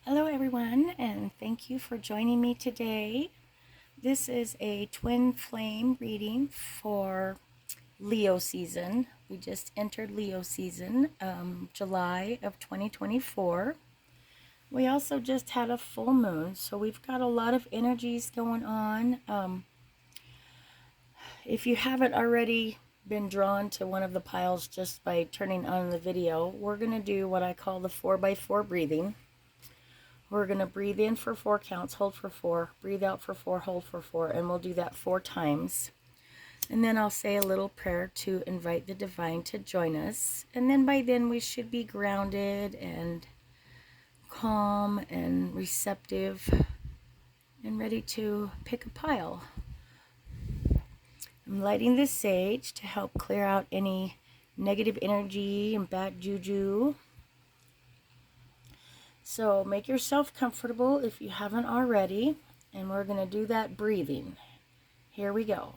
Hello, everyone, and thank you for joining me today. This is a twin flame reading for Leo season. We just entered Leo season, July of 2024. We also just had a full moon, so we've got a lot of energies going on. If you haven't already been drawn to one of the piles just by turning on the video, we're going to do what I call the 4x4 breathing. We're going to breathe in for 4 counts, hold for 4, breathe out for 4, hold for 4, and we'll do that 4 times. And then I'll say a little prayer to invite the divine to join us. And then by then we should be grounded and calm and receptive and ready to pick a pile. I'm lighting this sage to help clear out any negative energy and bad juju. So make yourself comfortable if you haven't already, and we're going to do that breathing. Here we go.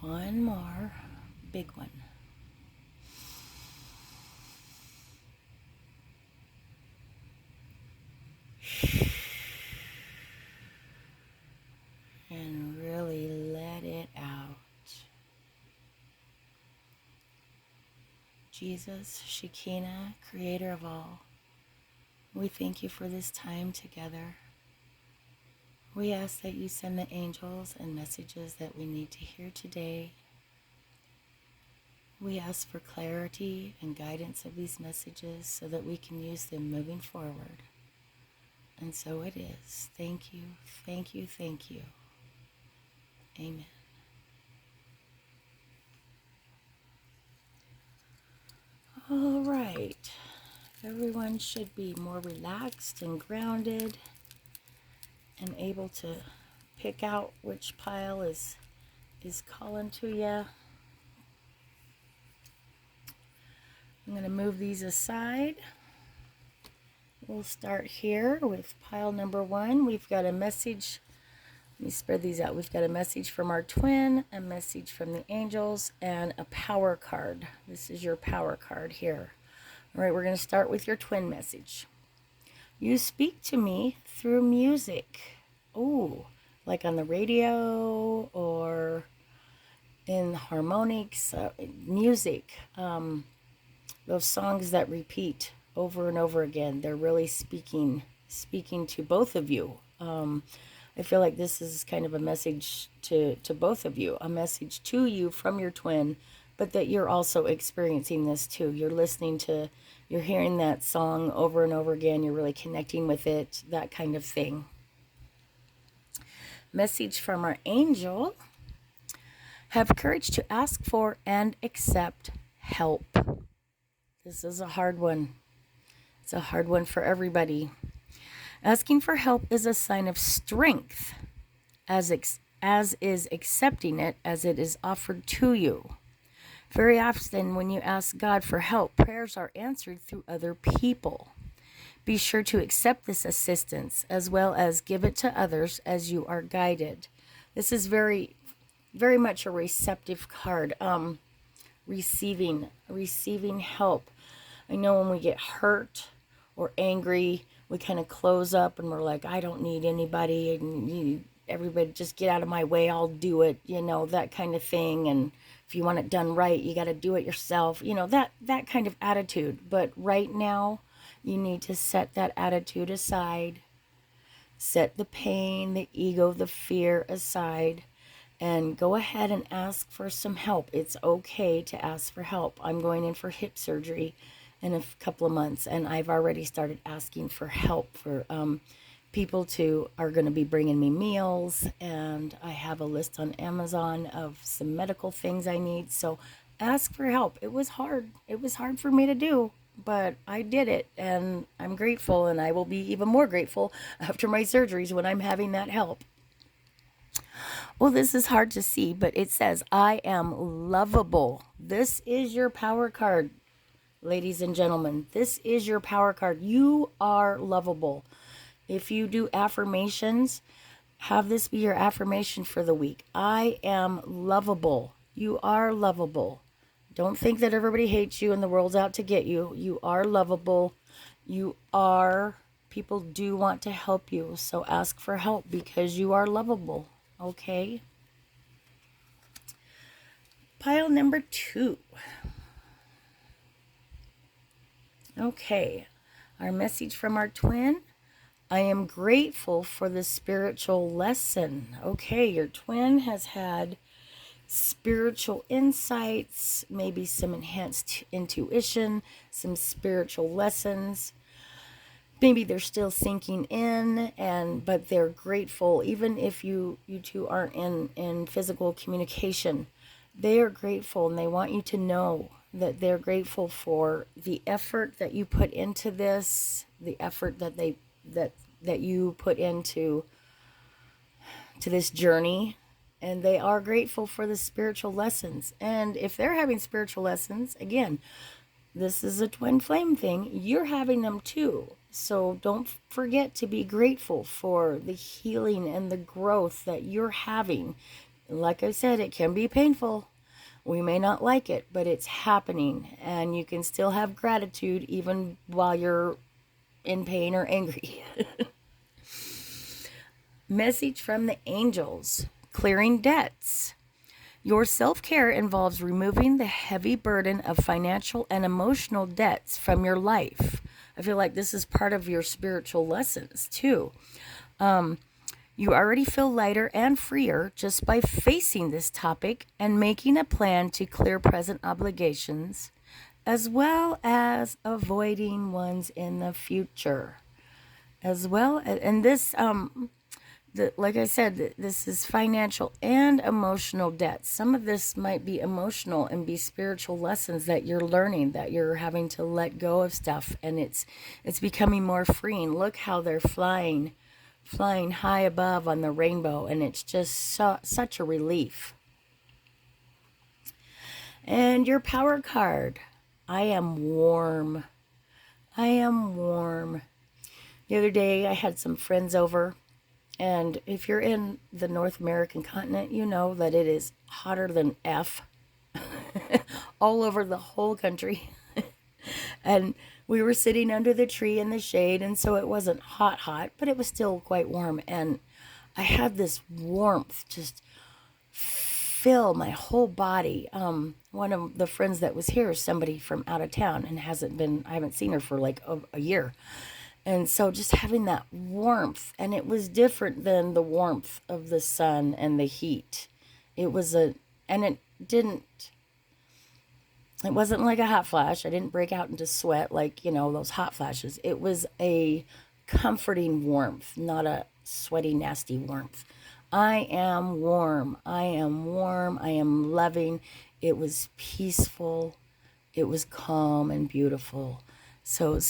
One more big one. And really let it out. Jesus, Shekinah, creator of all, we thank you for this time together. We ask that you send the angels and messages that we need to hear today. We ask for clarity and guidance of these messages so that we can use them moving forward. And so it is. Thank you, thank you, thank you. Amen. All right. Everyone should be more relaxed and grounded and able to pick out which pile is calling to you. I'm going to move these aside. We'll start here with pile number 1. We've got a message. Let me spread these out. We've got a message from our twin, a message from the angels, and a power card. This is your power card here. All right, we're going to start with your twin message. You speak to me through music. Oh, like on the radio or in harmonics, music. Those songs that repeat over and over again. They're really speaking to both of you. I feel like this is kind of a message to both of you, a message to you from your twin, but that you're also experiencing this too. You're listening to, you're hearing that song over and over again. You're really connecting with it, that kind of thing. Message from our angel. Have courage to ask for and accept help. This is a hard one. It's a hard one for everybody. Asking for help is a sign of strength, as is accepting it as it is offered to you. Very often when you ask God for help, prayers are answered through other people. Be sure to accept this assistance as well as give it to others as you are guided. This is very, very much a receptive card. Receiving help. I know when we get hurt or angry, we kind of close up and we're like, I don't need anybody, and everybody just get out of my way, I'll do it, that kind of thing. And if you want it done right, you got to do it yourself, that kind of attitude. But right now, you need to set that attitude aside, set the pain, the ego, the fear aside, and go ahead and ask for some help. It's okay to ask for help. I'm going in for hip surgery, in a couple of months, and I've already started asking for help for people to are going to be bringing me meals, and I have a list on Amazon of some medical things I need. So ask for help. It was hard. It was hard for me to do, but I did it, and I'm grateful, and I will be even more grateful after my surgeries when I'm having that help. Well, this is hard to see, but it says, I am lovable. This is your power card, ladies and gentlemen. This is your power card. You are lovable. If you do affirmations, have this be your affirmation for the week. I am lovable. You are lovable. Don't think that everybody hates you and the world's out to get you. You are lovable. You are, people do want to help you. So ask for help because you are lovable. Okay. Pile number 2. Okay. Our message from our twin. I am grateful for the spiritual lesson. Okay, your twin has had spiritual insights, maybe some enhanced intuition, some spiritual lessons. Maybe they're still sinking in, but they're grateful. Even if you two aren't in physical communication, they are grateful, and they want you to know that they're grateful for the effort that you put into this, the effort that you put into this journey, and they are grateful for the spiritual lessons. And if they're having spiritual lessons, again, this is a twin flame thing, you're having them too. So don't forget to be grateful for the healing and the growth that you're having. Like I said, it can be painful. We may not like it, but it's happening, and you can still have gratitude even while you're in pain or angry. Message from the angels. Clearing debts. Your self-care involves removing the heavy burden of financial and emotional debts from your life. I feel like this is part of your spiritual lessons too. You already feel lighter and freer just by facing this topic and making a plan to clear present obligations, as well as avoiding ones in the future. As well, and this like I said, this is financial and emotional debt. Some of this might be emotional and be spiritual lessons that you're learning, that you're having to let go of stuff, and it's becoming more freeing. Look how they're flying high above on the rainbow, and it's just such a relief. And your power card. I am warm. I am warm. The other day I had some friends over. And if you're in the North American continent, you know that it is hotter than F all over the whole country. And we were sitting under the tree in the shade, and so it wasn't hot, but it was still quite warm. And I had this warmth just fill my whole body. One of the friends that was here is somebody from out of town and I haven't seen her for like a year. And so just having that warmth, and it was different than the warmth of the sun and the heat. It wasn't like a hot flash. I didn't break out into sweat like, those hot flashes. It was a comforting warmth, not a sweaty, nasty warmth. I am warm. I am warm. I am loving. It was peaceful. It was calm and beautiful. So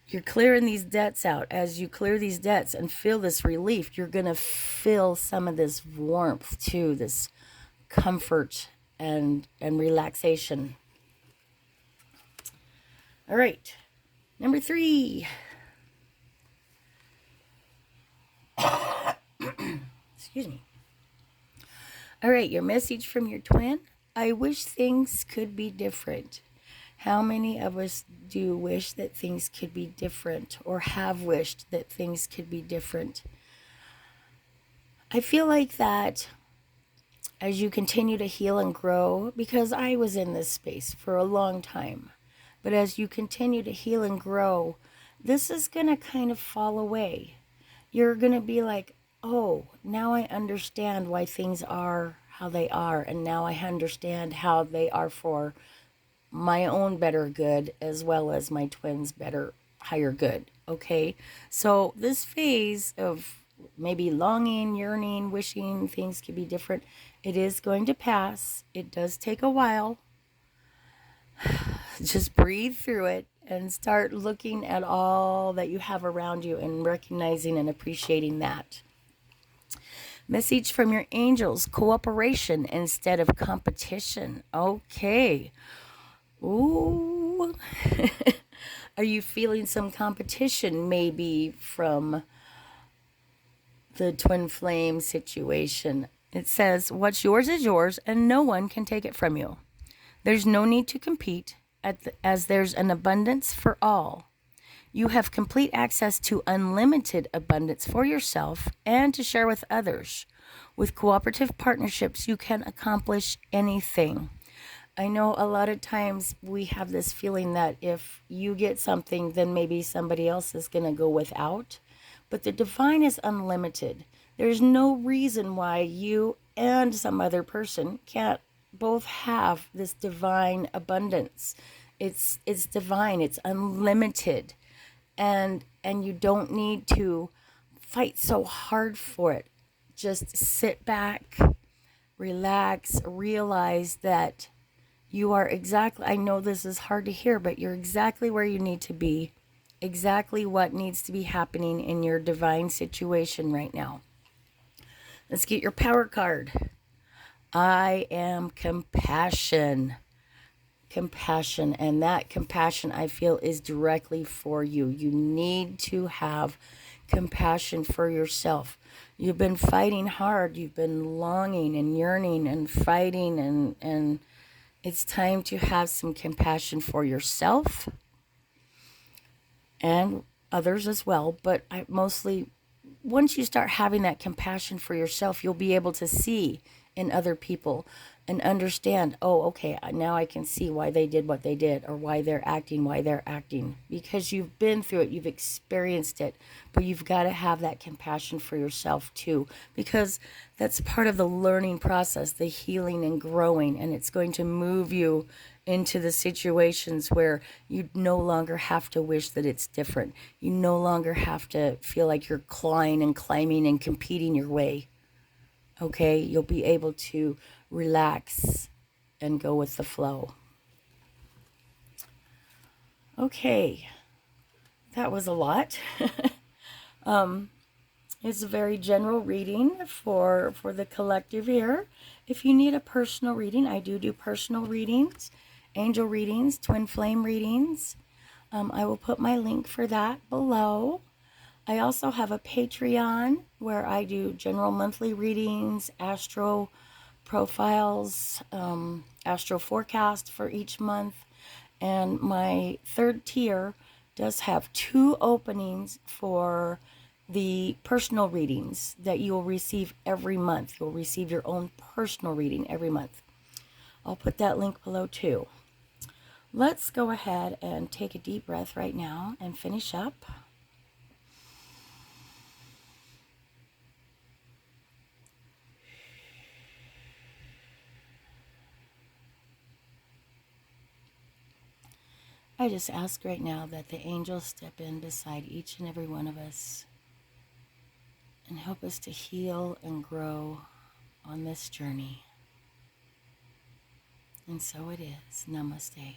you're clearing these debts out. As you clear these debts and feel this relief, you're going to feel some of this warmth too, this comfort and relaxation. All right. Number 3. Excuse me. All right, your message from your twin. I wish things could be different. How many of us do wish that things could be different, or have wished that things could be different? I feel like that as you continue to heal and grow, because I was in this space for a long time, but as you continue to heal and grow, this is going to kind of fall away. You're going to be like, oh, now I understand why things are how they are, and now I understand how they are for my own better good as well as my twins' better, higher good. Okay. So this phase of maybe longing, yearning, wishing things could be different, it is going to pass. It does take a while. Just breathe through it and start looking at all that you have around you and recognizing and appreciating that. Message from your angels: cooperation instead of competition. Okay. Ooh. Are you feeling some competition maybe from the twin flame situation? It says, what's yours is yours and no one can take it from you. There's no need to compete as there's an abundance for all. You have complete access to unlimited abundance for yourself and to share with others. With cooperative partnerships, you can accomplish anything. I know a lot of times we have this feeling that if you get something, then maybe somebody else is going to go without. But the divine is unlimited. There's no reason why you and some other person can't both have this divine abundance. It's divine, it's unlimited. And you don't need to fight so hard for it. Just sit back, relax, realize that you are exactly, I know this is hard to hear, but you're exactly where you need to be, exactly what needs to be happening in your divine situation right now. Let's get your power card. I am compassion. Compassion. And that compassion, I feel, is directly for you. You need to have compassion for yourself. You've been fighting hard. You've been longing and yearning and fighting, and it's time to have some compassion for yourself and others as well. But mostly, once you start having that compassion for yourself, you'll be able to see in other people and understand, oh, okay, now I can see why they did what they did, or why they're acting, because you've been through it, you've experienced it. But you've got to have that compassion for yourself too, because that's part of the learning process, the healing and growing, and it's going to move you into the situations where you no longer have to wish that it's different. You no longer have to feel like you're clawing and climbing and competing your way. Okay, you'll be able to relax and go with the flow. Okay, that was a lot. It's a very general reading for the collective here. If you need a personal reading, I do personal readings, angel readings, twin flame readings. I will put my link for that below. I also have a Patreon where I do general monthly readings, astro profiles, astro forecast for each month. And my third tier does have 2 openings for the personal readings that you'll receive every month. You'll receive your own personal reading every month. I'll put that link below too. Let's go ahead and take a deep breath right now and finish up. I just ask right now that the angels step in beside each and every one of us and help us to heal and grow on this journey. And so it is. Namaste.